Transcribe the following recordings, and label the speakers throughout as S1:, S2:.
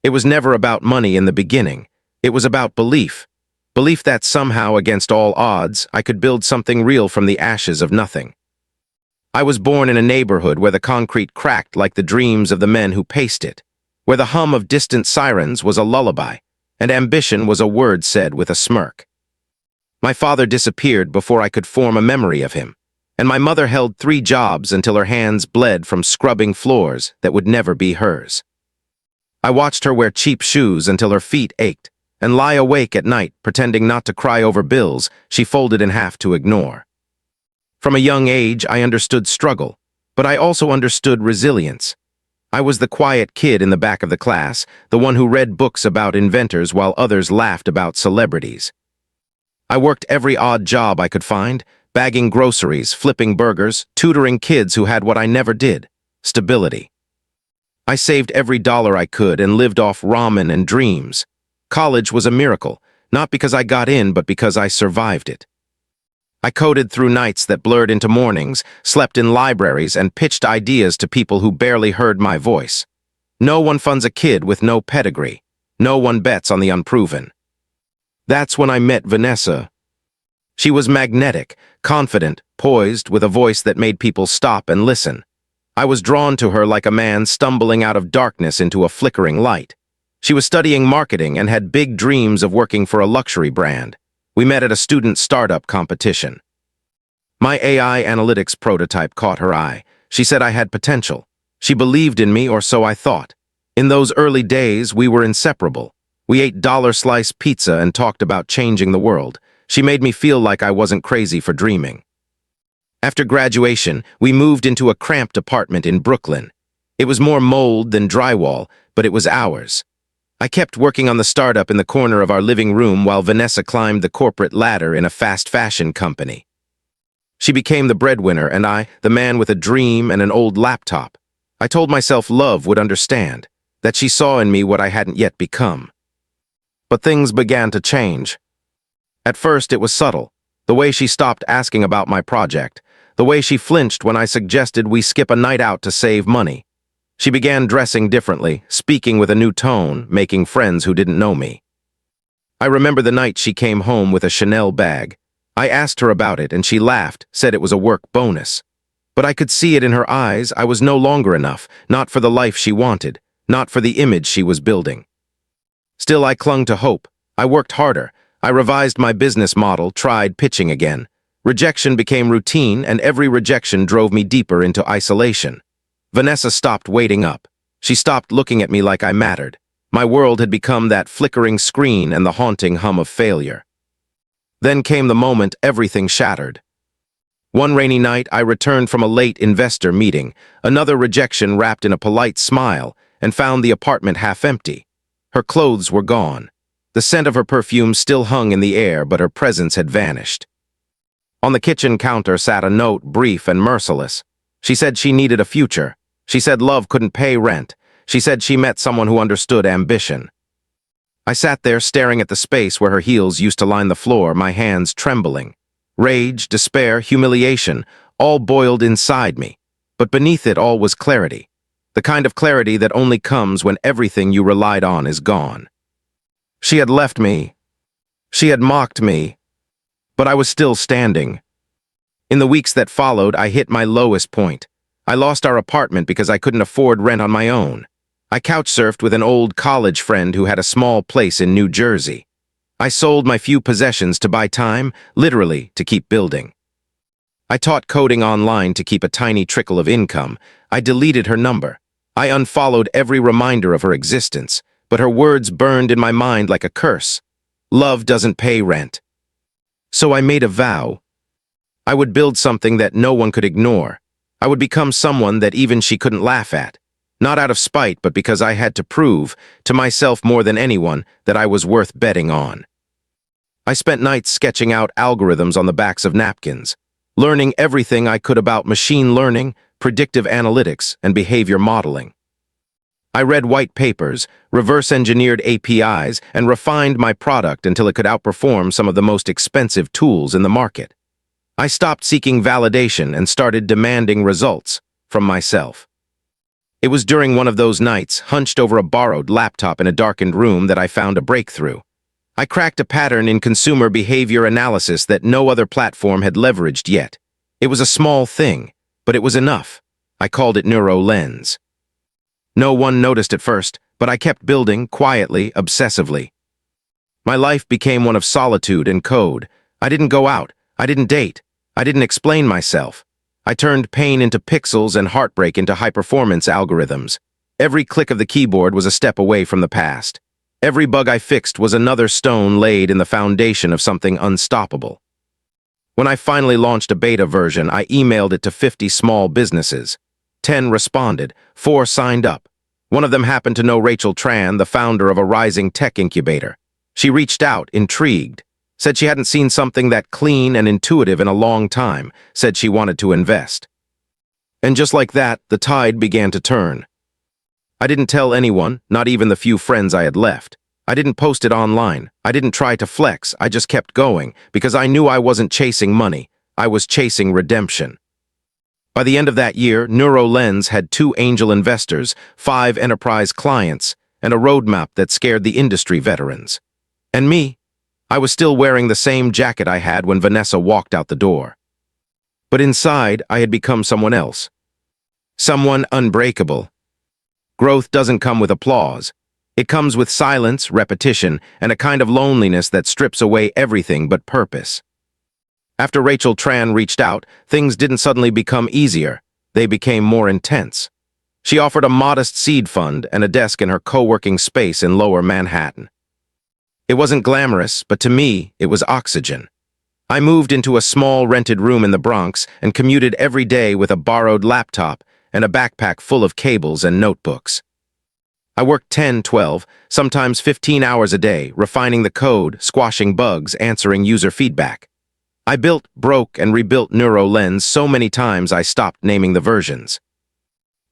S1: It was never about money in the beginning. It was about belief. Belief that somehow, against all odds, I could build something real from the ashes of nothing. I was born in a neighborhood where the concrete cracked like the dreams of the men who paced it, where the hum of distant sirens was a lullaby, and ambition was a word said with a smirk. My father disappeared before I could form a memory of him, and my mother held 3 jobs until her hands bled from scrubbing floors that would never be hers. I watched her wear cheap shoes until her feet ached, and lie awake at night pretending not to cry over bills she folded in half to ignore. From a young age, I understood struggle, but I also understood resilience. I was the quiet kid in the back of the class, the one who read books about inventors while others laughed about celebrities. I worked every odd job I could find, bagging groceries, flipping burgers, tutoring kids who had what I never did: stability. I saved every dollar I could and lived off ramen and dreams. College was a miracle, not because I got in, but because I survived it. I coded through nights that blurred into mornings, slept in libraries, and pitched ideas to people who barely heard my voice. No one funds a kid with no pedigree. No one bets on the unproven. That's when I met Vanessa. She was magnetic, confident, poised, with a voice that made people stop and listen. I was drawn to her like a man stumbling out of darkness into a flickering light. She was studying marketing and had big dreams of working for a luxury brand. We met at a student startup competition. My AI analytics prototype caught her eye. She said I had potential. She believed in me, or so I thought. In those early days, we were inseparable. We ate dollar-slice pizza and talked about changing the world. She made me feel like I wasn't crazy for dreaming. After graduation, we moved into a cramped apartment in Brooklyn. It was more mold than drywall, but it was ours. I kept working on the startup in the corner of our living room while Vanessa climbed the corporate ladder in a fast fashion company. She became the breadwinner and I, the man with a dream and an old laptop. I told myself love would understand, that she saw in me what I hadn't yet become. But things began to change. At first, it was subtle. The way she stopped asking about my project. The way she flinched when I suggested we skip a night out to save money. She began dressing differently, speaking with a new tone, making friends who didn't know me. I remember the night she came home with a Chanel bag. I asked her about it and she laughed, said it was a work bonus. But I could see it in her eyes. I was no longer enough, not for the life she wanted, not for the image she was building. Still, I clung to hope. I worked harder. I revised my business model, tried pitching again. Rejection became routine, and every rejection drove me deeper into isolation. Vanessa stopped waiting up. She stopped looking at me like I mattered. My world had become that flickering screen and the haunting hum of failure. Then came the moment everything shattered. One rainy night, I returned from a late investor meeting, another rejection wrapped in a polite smile, and found the apartment half empty. Her clothes were gone. The scent of her perfume still hung in the air, but her presence had vanished. On the kitchen counter sat a note, brief and merciless. She said she needed a future. She said love couldn't pay rent. She said she met someone who understood ambition. I sat there staring at the space where her heels used to line the floor, my hands trembling. Rage, despair, humiliation, all boiled inside me. But beneath it all was clarity. The kind of clarity that only comes when everything you relied on is gone. She had left me. She had mocked me. But I was still standing. In the weeks that followed, I hit my lowest point. I lost our apartment because I couldn't afford rent on my own. I couch-surfed with an old college friend who had a small place in New Jersey. I sold my few possessions to buy time, literally to keep building. I taught coding online to keep a tiny trickle of income. I deleted her number. I unfollowed every reminder of her existence, but her words burned in my mind like a curse. Love doesn't pay rent. So I made a vow. I would build something that no one could ignore. I would become someone that even she couldn't laugh at. Not out of spite, but because I had to prove, to myself more than anyone, that I was worth betting on. I spent nights sketching out algorithms on the backs of napkins, learning everything I could about machine learning, predictive analytics, and behavior modeling. I read white papers, reverse-engineered APIs, and refined my product until it could outperform some of the most expensive tools in the market. I stopped seeking validation and started demanding results from myself. It was during one of those nights, hunched over a borrowed laptop in a darkened room, that I found a breakthrough. I cracked a pattern in consumer behavior analysis that no other platform had leveraged yet. It was a small thing, but it was enough. I called it NeuroLens. No one noticed at first, but I kept building, quietly, obsessively. My life became one of solitude and code. I didn't go out. I didn't date. I didn't explain myself. I turned pain into pixels and heartbreak into high-performance algorithms. Every click of the keyboard was a step away from the past. Every bug I fixed was another stone laid in the foundation of something unstoppable. When I finally launched a beta version, I emailed it to 50 small businesses. 10 responded, 4 signed up. One of them happened to know Rachel Tran, the founder of a rising tech incubator. She reached out, intrigued, said she hadn't seen something that clean and intuitive in a long time, said she wanted to invest. And just like that, the tide began to turn. I didn't tell anyone, not even the few friends I had left. I didn't post it online. I didn't try to flex. I just kept going, because I knew I wasn't chasing money. I was chasing redemption. By the end of that year, NeuroLens had 2 angel investors, 5 enterprise clients, and a roadmap that scared the industry veterans. And me, I was still wearing the same jacket I had when Vanessa walked out the door. But inside, I had become someone else. Someone unbreakable. Growth doesn't come with applause. It comes with silence, repetition, and a kind of loneliness that strips away everything but purpose. After Rachel Tran reached out, things didn't suddenly become easier. They became more intense. She offered a modest seed fund and a desk in her co-working space in Lower Manhattan. It wasn't glamorous, but to me, it was oxygen. I moved into a small rented room in the Bronx and commuted every day with a borrowed laptop and a backpack full of cables and notebooks. I worked 10, 12, sometimes 15 hours a day, refining the code, squashing bugs, answering user feedback. I built, broke, and rebuilt NeuroLens so many times I stopped naming the versions.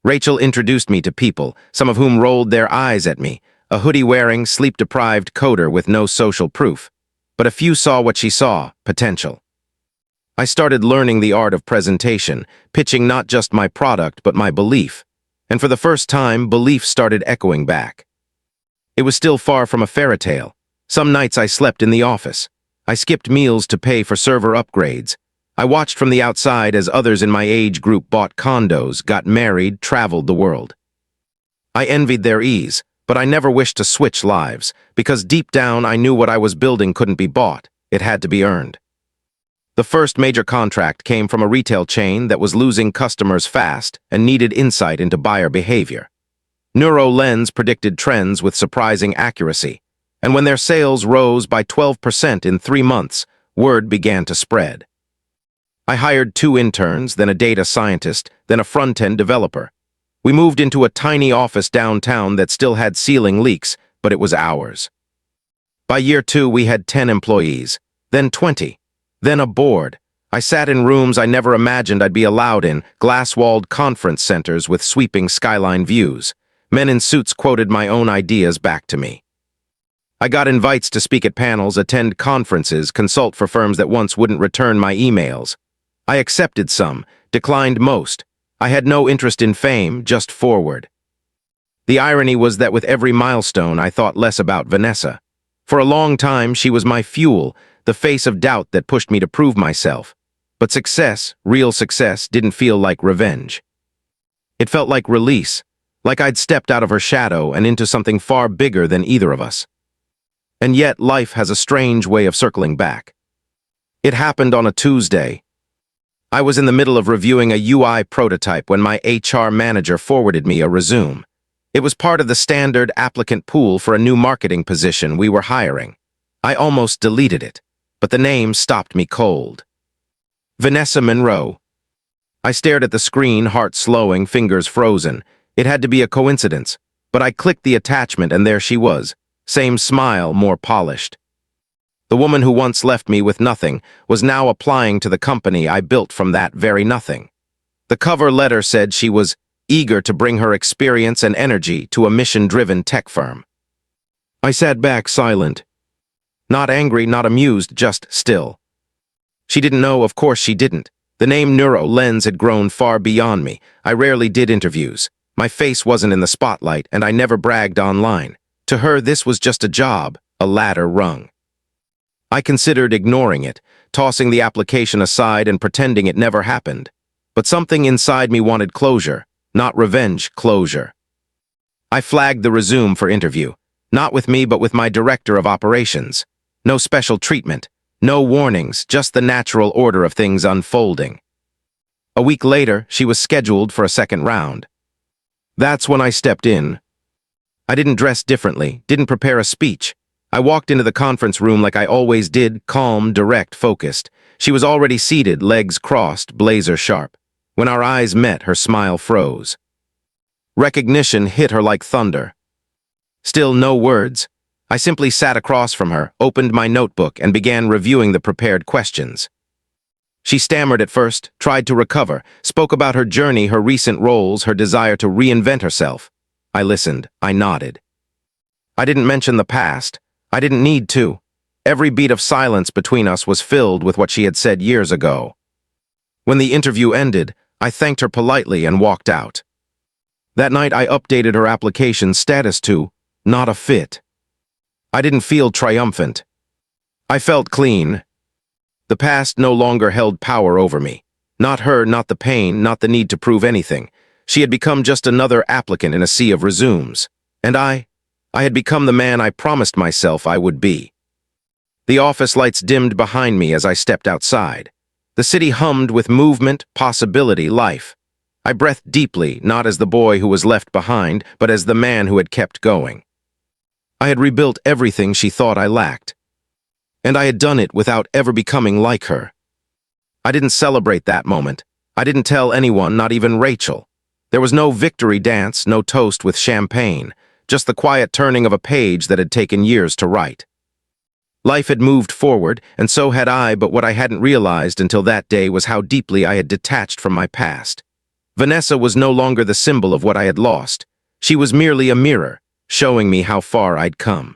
S1: Rachel introduced me to people, some of whom rolled their eyes at me, a hoodie-wearing, sleep-deprived coder with no social proof. But a few saw what she saw, potential. I started learning the art of presentation, pitching not just my product but my belief. And for the first time, belief started echoing back. It was still far from a fairy tale. Some nights I slept in the office. I skipped meals to pay for server upgrades. I watched from the outside as others in my age group bought condos, got married, traveled the world. I envied their ease, but I never wished to switch lives, because deep down I knew what I was building couldn't be bought. It had to be earned. The first major contract came from a retail chain that was losing customers fast and needed insight into buyer behavior. NeuroLens predicted trends with surprising accuracy, and when their sales rose by 12% in 3 months, word began to spread. I hired 2 interns, then a data scientist, then a front-end developer. We moved into a tiny office downtown that still had ceiling leaks, but it was ours. By year 2, we had 10 employees, then 20. Then a board. I sat in rooms I never imagined I'd be allowed in, glass-walled conference centers with sweeping skyline views. Men in suits quoted my own ideas back to me. I got invites to speak at panels, attend conferences, consult for firms that once wouldn't return my emails. I accepted some, declined most. I had no interest in fame, just forward. The irony was that with every milestone, I thought less about Vanessa. For a long time, she was my fuel, the face of doubt that pushed me to prove myself. But success, real success, didn't feel like revenge. It felt like release, like I'd stepped out of her shadow and into something far bigger than either of us. And yet, life has a strange way of circling back. It happened on a Tuesday. I was in the middle of reviewing a UI prototype when my HR manager forwarded me a resume. It was part of the standard applicant pool for a new marketing position we were hiring. I almost deleted it, but the name stopped me cold. Vanessa Monroe. I stared at the screen, heart slowing, fingers frozen. It had to be a coincidence, but I clicked the attachment and there she was. Same smile, more polished. The woman who once left me with nothing was now applying to the company I built from that very nothing. The cover letter said she was eager to bring her experience and energy to a mission-driven tech firm. I sat back silent. Not angry, not amused, just still. She didn't know, of course she didn't. The name NeuroLens had grown far beyond me. I rarely did interviews. My face wasn't in the spotlight, and I never bragged online. To her, this was just a job, a ladder rung. I considered ignoring it, tossing the application aside and pretending it never happened. But something inside me wanted closure, not revenge, closure. I flagged the resume for interview, not with me but with my director of operations. No special treatment, no warnings, just the natural order of things unfolding. A week later, she was scheduled for a second round. That's when I stepped in. I didn't dress differently, didn't prepare a speech. I walked into the conference room like I always did, calm, direct, focused. She was already seated, legs crossed, blazer sharp. When our eyes met, her smile froze. Recognition hit her like thunder. Still no words. I simply sat across from her, opened my notebook, and began reviewing the prepared questions. She stammered at first, tried to recover, spoke about her journey, her recent roles, her desire to reinvent herself. I listened. I nodded. I didn't mention the past. I didn't need to. Every beat of silence between us was filled with what she had said years ago. When the interview ended, I thanked her politely and walked out. That night I updated her application status to not a fit. I didn't feel triumphant. I felt clean. The past no longer held power over me. Not her, not the pain, not the need to prove anything. She had become just another applicant in a sea of resumes. And I had become the man I promised myself I would be. The office lights dimmed behind me as I stepped outside. The city hummed with movement, possibility, life. I breathed deeply, not as the boy who was left behind, but as the man who had kept going. I had rebuilt everything she thought I lacked. And I had done it without ever becoming like her. I didn't celebrate that moment. I didn't tell anyone, not even Rachel. There was no victory dance, no toast with champagne, just the quiet turning of a page that had taken years to write. Life had moved forward, and so had I, but what I hadn't realized until that day was how deeply I had detached from my past. Vanessa was no longer the symbol of what I had lost. She was merely a mirror, showing me how far I'd come.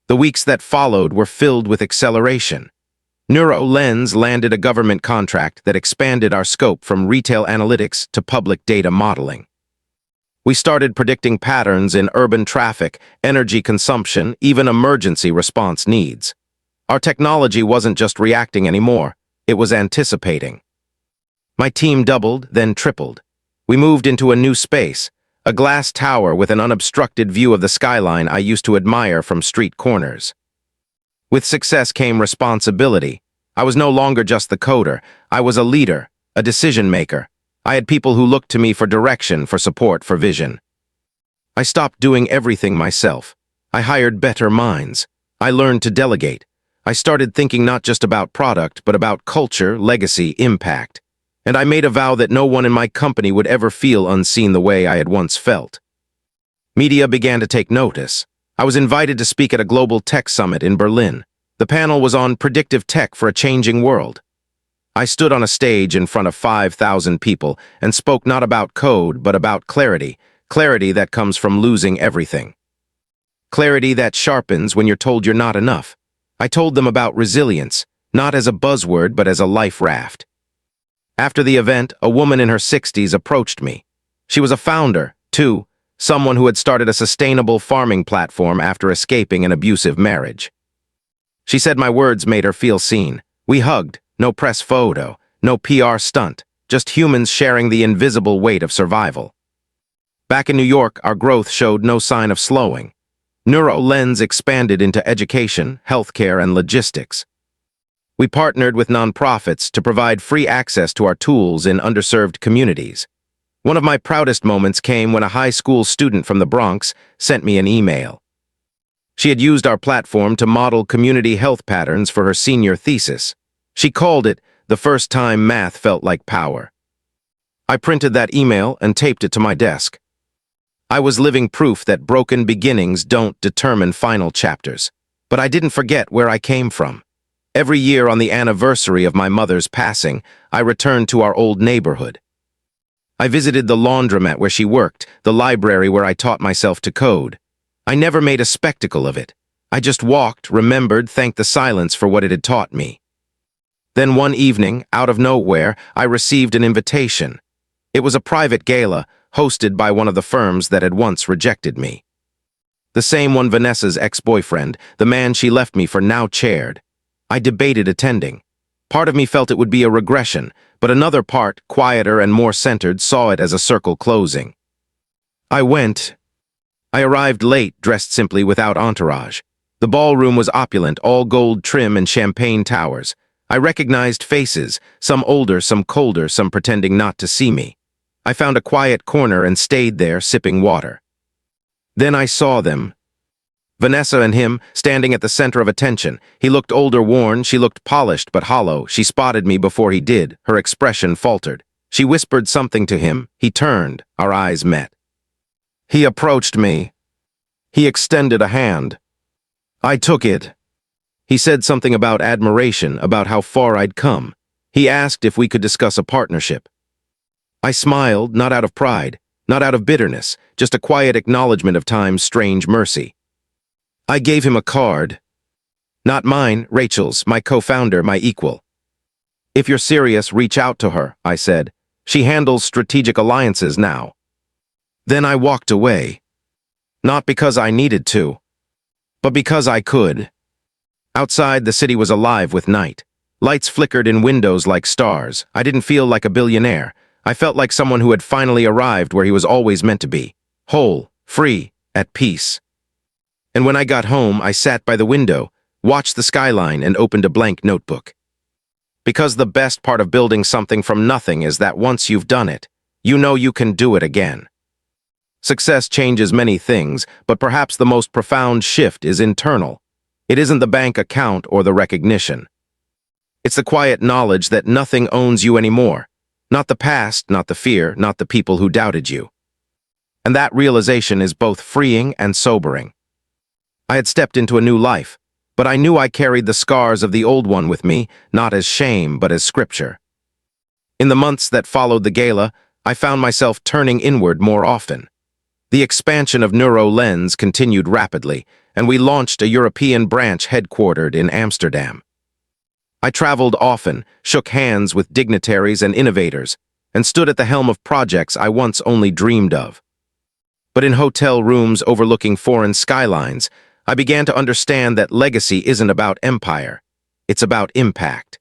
S1: The weeks that followed were filled with acceleration. NeuroLens landed a government contract that expanded our scope from retail analytics to public data modeling. We started predicting patterns in urban traffic, energy consumption, even emergency response needs. Our technology wasn't just reacting anymore, it was anticipating. My team doubled, then tripled. We moved into a new space, a glass tower with an unobstructed view of the skyline I used to admire from street corners. With success came responsibility. I was no longer just the coder. I was a leader, a decision maker. I had people who looked to me for direction, for support, for vision. I stopped doing everything myself. I hired better minds. I learned to delegate. I started thinking not just about product, but about culture, legacy, impact. And I made a vow that no one in my company would ever feel unseen the way I had once felt. Media began to take notice. I was invited to speak at a global tech summit in Berlin. The panel was on predictive tech for a changing world. I stood on a stage in front of 5,000 people and spoke not about code, but about clarity, clarity that comes from losing everything. Clarity that sharpens when you're told you're not enough. I told them about resilience, not as a buzzword, but as a life raft. After the event, a woman in her 60s approached me. She was a founder, too, someone who had started a sustainable farming platform after escaping an abusive marriage. She said my words made her feel seen. We hugged, no press photo, no PR stunt, just humans sharing the invisible weight of survival. Back in New York, our growth showed no sign of slowing. NeuroLens expanded into education, healthcare, and logistics. We partnered with nonprofits to provide free access to our tools in underserved communities. One of my proudest moments came when a high school student from the Bronx sent me an email. She had used our platform to model community health patterns for her senior thesis. She called it "The First Time Math Felt Like Power." I printed that email and taped it to my desk. I was living proof that broken beginnings don't determine final chapters. But I didn't forget where I came from. Every year on the anniversary of my mother's passing, I returned to our old neighborhood. I visited the laundromat where she worked, the library where I taught myself to code. I never made a spectacle of it. I just walked, remembered, thanked the silence for what it had taught me. Then one evening, out of nowhere, I received an invitation. It was a private gala, hosted by one of the firms that had once rejected me. The same one Vanessa's ex-boyfriend, the man she left me for, now chaired. I debated attending. Part of me felt it would be a regression, but another part, quieter and more centered, saw it as a circle closing. I went. I arrived late, dressed simply, without entourage. The ballroom was opulent, all gold trim and champagne towers. I recognized faces, some older, some colder, some pretending not to see me. I found a quiet corner and stayed there, sipping water. Then I saw them. Vanessa and him, standing at the center of attention. He looked older, worn, she looked polished but hollow. She spotted me before he did. Her expression faltered. She whispered something to him. He turned. Our eyes met. He approached me. He extended a hand. I took it. He said something about admiration, about how far I'd come. He asked if we could discuss a partnership. I smiled, not out of pride, not out of bitterness, just a quiet acknowledgement of time's strange mercy. I gave him a card. Not mine, Rachel's, my co-founder, my equal. If you're serious, reach out to her, I said. She handles strategic alliances now. Then I walked away. Not because I needed to, but because I could. Outside, the city was alive with night. Lights flickered in windows like stars. I didn't feel like a billionaire. I felt like someone who had finally arrived where he was always meant to be. Whole, free, at peace. And when I got home, I sat by the window, watched the skyline, and opened a blank notebook. Because the best part of building something from nothing is that once you've done it, you know you can do it again. Success changes many things, but perhaps the most profound shift is internal. It isn't the bank account or the recognition. It's the quiet knowledge that nothing owns you anymore. Not the past, not the fear, not the people who doubted you. And that realization is both freeing and sobering. I had stepped into a new life, but I knew I carried the scars of the old one with me, not as shame, but as scripture. In the months that followed the gala, I found myself turning inward more often. The expansion of NeuroLens continued rapidly, and we launched a European branch headquartered in Amsterdam. I traveled often, shook hands with dignitaries and innovators, and stood at the helm of projects I once only dreamed of. But in hotel rooms overlooking foreign skylines, I began to understand that legacy isn't about empire. It's about impact.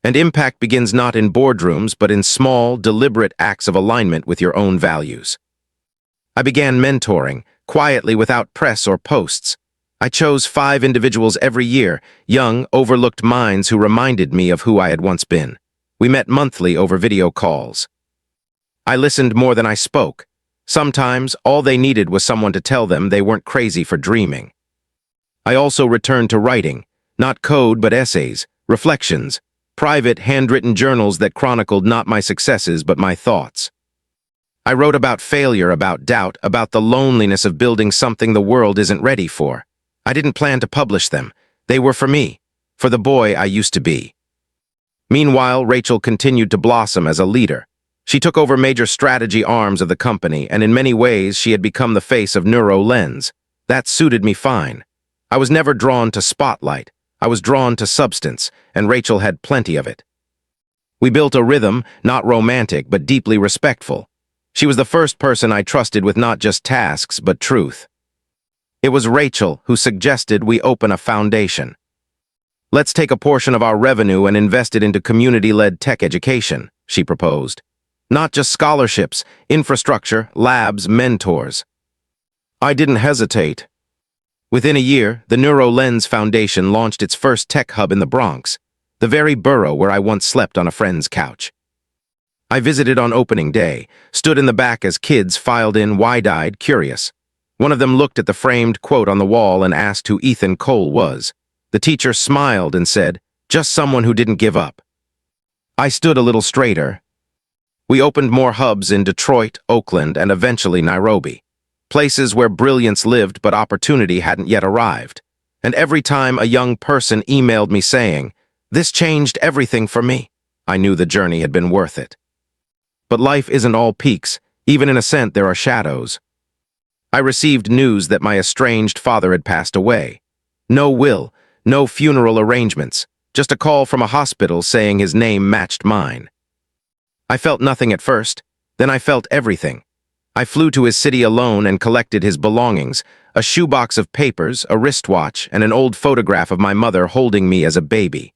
S1: And impact begins not in boardrooms, but in small, deliberate acts of alignment with your own values. I began mentoring, quietly without press or posts. I chose 5 individuals every year, young, overlooked minds who reminded me of who I had once been. We met monthly over video calls. I listened more than I spoke. Sometimes, all they needed was someone to tell them they weren't crazy for dreaming. I also returned to writing, not code but essays, reflections, private, handwritten journals that chronicled not my successes but my thoughts. I wrote about failure, about doubt, about the loneliness of building something the world isn't ready for. I didn't plan to publish them. They were for me, for the boy I used to be. Meanwhile, Rachel continued to blossom as a leader. She took over major strategy arms of the company, and in many ways she had become the face of NeuroLens. That suited me fine. I was never drawn to spotlight. I was drawn to substance, and Rachel had plenty of it. We built a rhythm, not romantic, but deeply respectful. She was the first person I trusted with not just tasks, but truth. It was Rachel who suggested we open a foundation. Let's take a portion of our revenue and invest it into community-led tech education, she proposed. Not just scholarships, infrastructure, labs, mentors. I didn't hesitate. Within a year, the NeuroLens Foundation launched its first tech hub in the Bronx, the very borough where I once slept on a friend's couch. I visited on opening day, stood in the back as kids filed in, wide-eyed, curious. One of them looked at the framed quote on the wall and asked who Ethan Cole was. The teacher smiled and said, "Just someone who didn't give up." I stood a little straighter. We opened more hubs in Detroit, Oakland, and eventually Nairobi. Places where brilliance lived but opportunity hadn't yet arrived. And every time a young person emailed me saying, "This changed everything for me," I knew the journey had been worth it. But life isn't all peaks. Even in ascent, there are shadows. I received news that my estranged father had passed away. No will, no funeral arrangements, just a call from a hospital saying his name matched mine. I felt nothing at first, then I felt everything. I flew to his city alone and collected his belongings, a shoebox of papers, a wristwatch, and an old photograph of my mother holding me as a baby.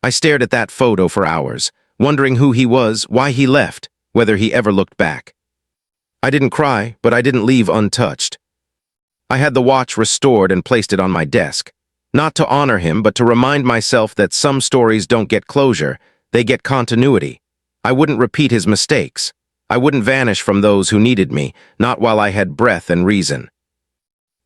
S1: I stared at that photo for hours, wondering who he was, why he left, whether he ever looked back. I didn't cry, but I didn't leave untouched. I had the watch restored and placed it on my desk, not to honor him, but to remind myself that some stories don't get closure, they get continuity. I wouldn't repeat his mistakes. I wouldn't vanish from those who needed me, not while I had breath and reason.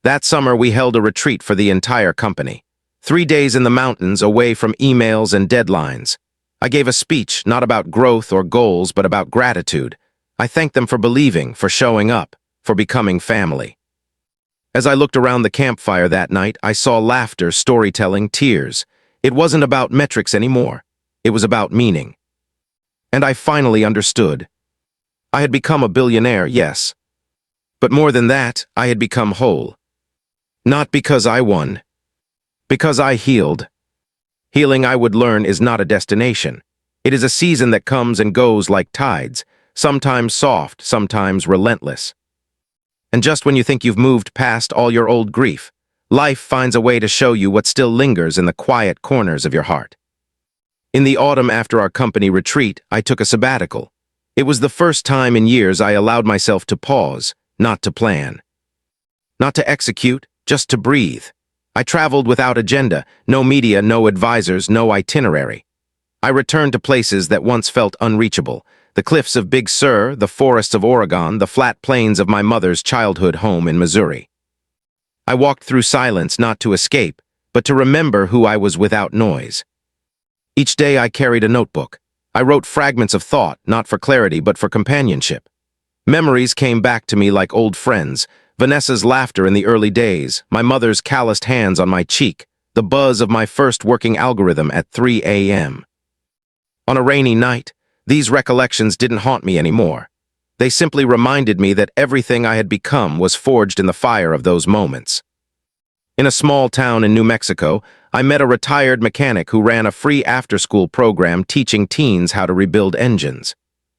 S1: That summer, we held a retreat for the entire company. 3 days in the mountains, away from emails and deadlines. I gave a speech, not about growth or goals, but about gratitude. I thanked them for believing, for showing up, for becoming family. As I looked around the campfire that night, I saw laughter, storytelling, tears. It wasn't about metrics anymore. It was about meaning. And I finally understood. I had become a billionaire, yes. But more than that, I had become whole. Not because I won. Because I healed. Healing, I would learn, is not a destination. It is a season that comes and goes like tides, sometimes soft, sometimes relentless. And just when you think you've moved past all your old grief, life finds a way to show you what still lingers in the quiet corners of your heart. In the autumn after our company retreat, I took a sabbatical. It was the first time in years I allowed myself to pause, not to plan. Not to execute, just to breathe. I traveled without agenda, no media, no advisors, no itinerary. I returned to places that once felt unreachable. The cliffs of Big Sur, the forests of Oregon, the flat plains of my mother's childhood home in Missouri. I walked through silence not to escape, but to remember who I was without noise. Each day I carried a notebook. I wrote fragments of thought, not for clarity, but for companionship. Memories came back to me like old friends, Vanessa's laughter in the early days, my mother's calloused hands on my cheek, the buzz of my first working algorithm at 3 a.m. On a rainy night, these recollections didn't haunt me anymore. They simply reminded me that everything I had become was forged in the fire of those moments. In a small town in New Mexico, I met a retired mechanic who ran a free after-school program teaching teens how to rebuild engines.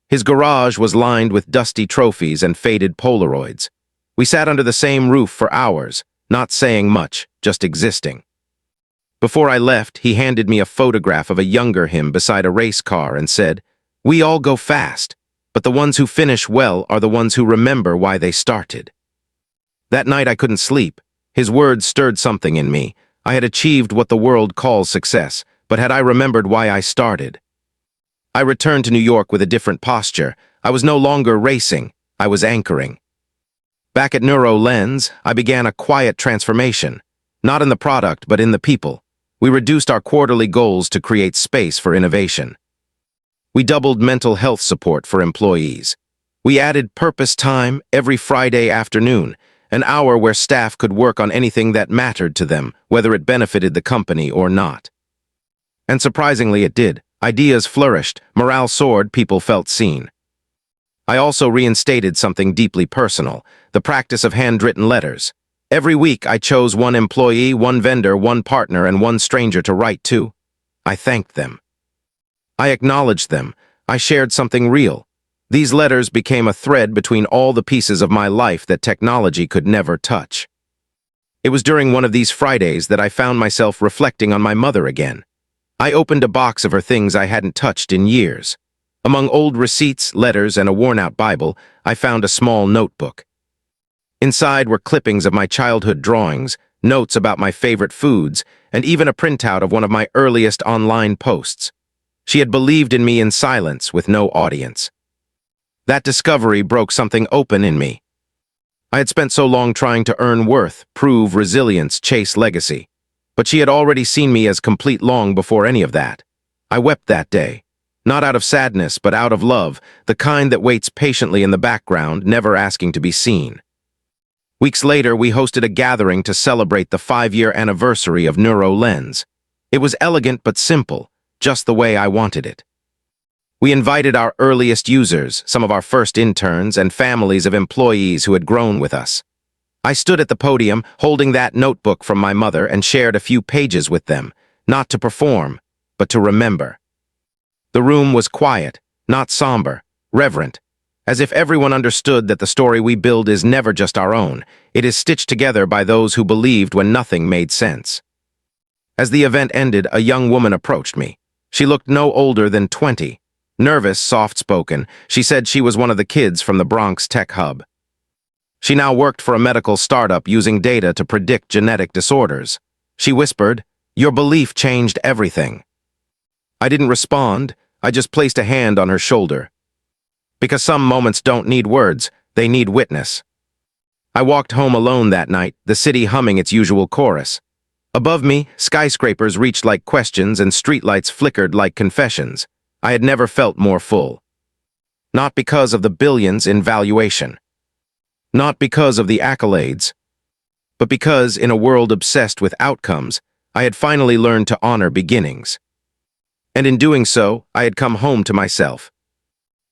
S1: His garage was lined with dusty trophies and faded Polaroids. We sat under the same roof for hours, not saying much, just existing. Before I left, he handed me a photograph of a younger him beside a race car and said, "We all go fast, but the ones who finish well are the ones who remember why they started." That night I couldn't sleep. His words stirred something in me. I had achieved what the world calls success, but had I remembered why I started? I returned to New York with a different posture. I was no longer racing, I was anchoring. Back at NeuroLens, I began a quiet transformation, not in the product, but in the people. We reduced our quarterly goals to create space for innovation. We doubled mental health support for employees. We added purpose time every Friday afternoon, an hour where staff could work on anything that mattered to them, whether it benefited the company or not. And surprisingly, it did. Ideas flourished, morale soared, people felt seen. I also reinstated something deeply personal, the practice of handwritten letters. Every week I chose one employee, one vendor, one partner, and one stranger to write to. I thanked them. I acknowledged them. I shared something real. These letters became a thread between all the pieces of my life that technology could never touch. It was during one of these Fridays that I found myself reflecting on my mother again. I opened a box of her things I hadn't touched in years. Among old receipts, letters, and a worn-out Bible, I found a small notebook. Inside were clippings of my childhood drawings, notes about my favorite foods, and even a printout of one of my earliest online posts. She had believed in me in silence with no audience. That discovery broke something open in me. I had spent so long trying to earn worth, prove resilience, chase legacy. But she had already seen me as complete long before any of that. I wept that day. Not out of sadness, but out of love, the kind that waits patiently in the background, never asking to be seen. Weeks later, we hosted a gathering to celebrate the 5-year anniversary of NeuroLens. It was elegant but simple, just the way I wanted it. We invited our earliest users, some of our first interns, and families of employees who had grown with us. I stood at the podium, holding that notebook from my mother, and shared a few pages with them, not to perform, but to remember. The room was quiet, not somber, reverent. As if everyone understood that the story we build is never just our own, it is stitched together by those who believed when nothing made sense. As the event ended, a young woman approached me. She looked no older than 20. Nervous, soft-spoken, she said she was one of the kids from the Bronx tech hub. She now worked for a medical startup using data to predict genetic disorders. She whispered, "Your belief changed everything." I didn't respond, I just placed a hand on her shoulder. Because some moments don't need words, they need witness. I walked home alone that night, the city humming its usual chorus. Above me, skyscrapers reached like questions and streetlights flickered like confessions. I had never felt more full. Not because of the billions in valuation. Not because of the accolades. But because, in a world obsessed with outcomes, I had finally learned to honor beginnings. And in doing so, I had come home to myself.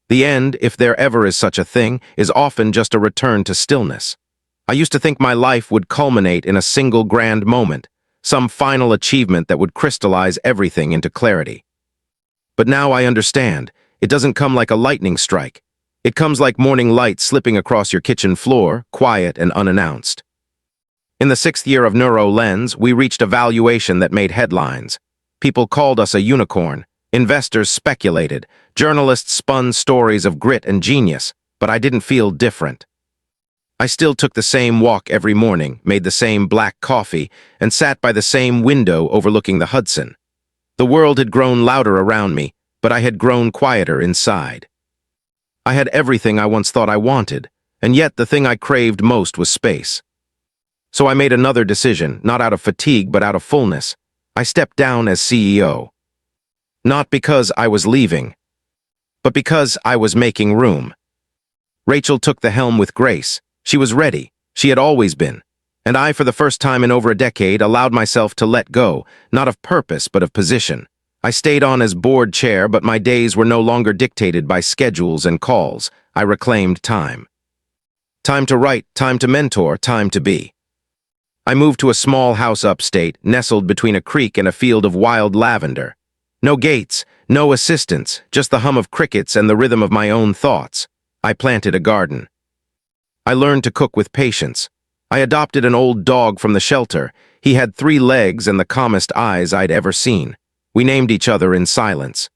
S1: The end, if there ever is such a thing, is often just a return to stillness. I used to think my life would culminate in a single grand moment, some final achievement that would crystallize everything into clarity. But now I understand, it doesn't come like a lightning strike. It comes like morning light slipping across your kitchen floor, quiet and unannounced. In the 6th year of NeuroLens, we reached a valuation that made headlines. People called us a unicorn. Investors speculated. Journalists spun stories of grit and genius, but I didn't feel different. I still took the same walk every morning, made the same black coffee, and sat by the same window overlooking the Hudson. The world had grown louder around me, but I had grown quieter inside. I had everything I once thought I wanted, and yet the thing I craved most was space. So I made another decision, not out of fatigue but out of fullness. I stepped down as CEO. Not because I was leaving, but because I was making room. Rachel took the helm with grace. She was ready. She had always been. And I, for the first time in over a decade, allowed myself to let go, not of purpose, but of position. I stayed on as board chair, but my days were no longer dictated by schedules and calls. I reclaimed time. Time to write, time to mentor, time to be. I moved to a small house upstate, nestled between a creek and a field of wild lavender. No gates, no assistants, just the hum of crickets and the rhythm of my own thoughts. I planted a garden. I learned to cook with patience. I adopted an old dog from the shelter. He had 3 legs and the calmest eyes I'd ever seen. We named each other in silence.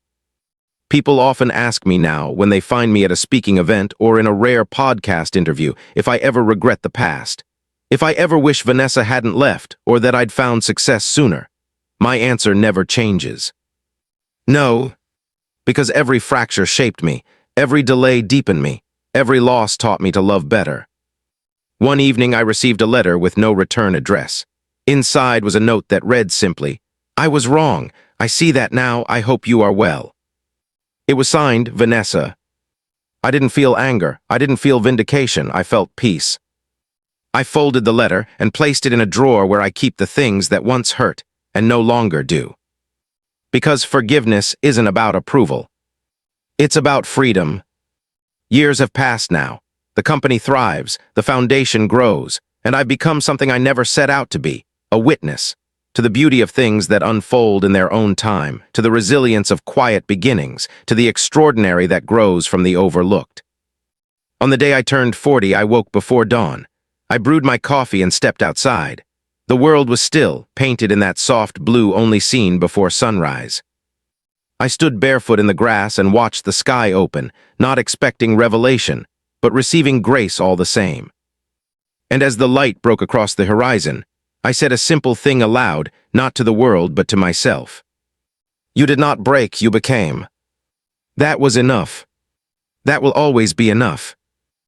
S1: People often ask me now, when they find me at a speaking event or in a rare podcast interview, if I ever regret the past. If I ever wish Vanessa hadn't left, or that I'd found success sooner. My answer never changes. No, because every fracture shaped me, every delay deepened me, every loss taught me to love better. One evening I received a letter with no return address. Inside was a note that read simply, "I was wrong. I see that now. I hope you are well." It was signed, Vanessa. I didn't feel anger. I didn't feel vindication. I felt peace. I folded the letter and placed it in a drawer where I keep the things that once hurt and no longer do. Because forgiveness isn't about approval. It's about freedom. Years have passed now. The company thrives, the foundation grows, and I've become something I never set out to be, a witness, to the beauty of things that unfold in their own time, to the resilience of quiet beginnings, to the extraordinary that grows from the overlooked. On the day I turned 40, I woke before dawn. I brewed my coffee and stepped outside. The world was still, painted in that soft blue only seen before sunrise. I stood barefoot in the grass and watched the sky open, not expecting revelation, but receiving grace all the same. And as the light broke across the horizon, I said a simple thing aloud, not to the world but to myself. You did not break, you became. That was enough. That will always be enough.